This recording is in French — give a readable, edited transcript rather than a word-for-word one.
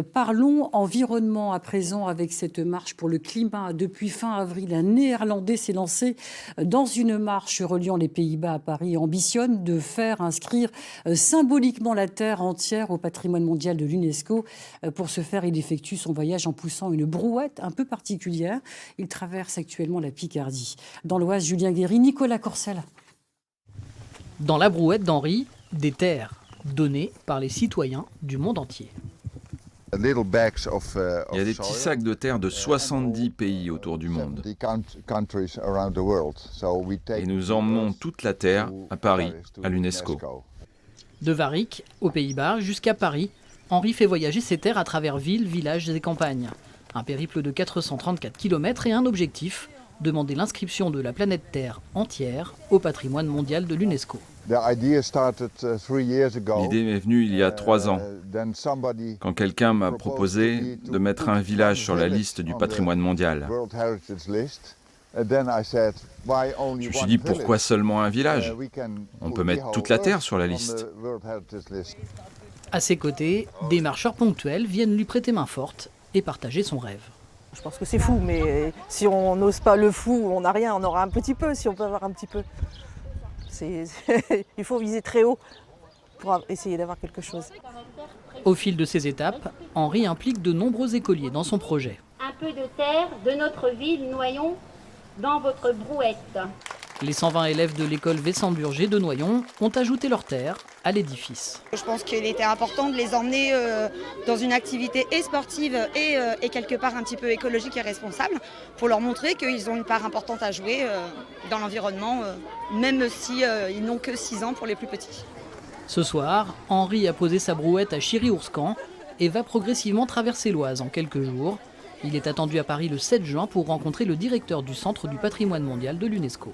Parlons environnement à présent avec cette marche pour le climat. Depuis fin avril, un Néerlandais s'est lancé dans une marche reliant les Pays-Bas à Paris et ambitionne de faire inscrire symboliquement la Terre entière au patrimoine mondial de l'UNESCO. Pour ce faire, il effectue son voyage en poussant une brouette un peu particulière. Il traverse actuellement la Picardie. Dans l'Oise, Julien Guéry, Nicolas Courcel. Dans la brouette d'Henri, des terres données par les citoyens du monde entier. Il y a des petits sacs de terre de 70 pays autour du monde. Et nous emmenons toute la terre à Paris, à l'UNESCO. De Varic, aux Pays-Bas, jusqu'à Paris, Henri fait voyager ses terres à travers villes, villages et campagnes. Un périple de 434 km et un objectif, demander l'inscription de la planète Terre entière au patrimoine mondial de l'UNESCO. L'idée m'est venue il y a 3 ans, quand quelqu'un m'a proposé de mettre un village sur la liste du patrimoine mondial. Je me suis dit, pourquoi seulement un village? On peut mettre toute la Terre sur la liste. À ses côtés, des marcheurs ponctuels viennent lui prêter main forte et partager son rêve. Je pense que c'est fou, mais si on n'ose pas le fou, on n'a rien, on aura un petit peu, si on peut avoir un petit peu. Il faut viser très haut pour essayer d'avoir quelque chose. Au fil de ces étapes, Henri implique de nombreux écoliers dans son projet. Un peu de terre de notre ville Noyon dans votre brouette. Les 120 élèves de l'école Vessamburger de Noyon ont ajouté leur terre à l'édifice. Je pense qu'il était important de les emmener dans une activité et sportive et quelque part un petit peu écologique et responsable pour leur montrer qu'ils ont une part importante à jouer dans l'environnement, même si ils n'ont que 6 ans pour les plus petits. Ce soir, Henri a posé sa brouette à Chiry-Oursecan et va progressivement traverser l'Oise en quelques jours. Il est attendu à Paris le 7 juin pour rencontrer le directeur du Centre du patrimoine mondial de l'UNESCO.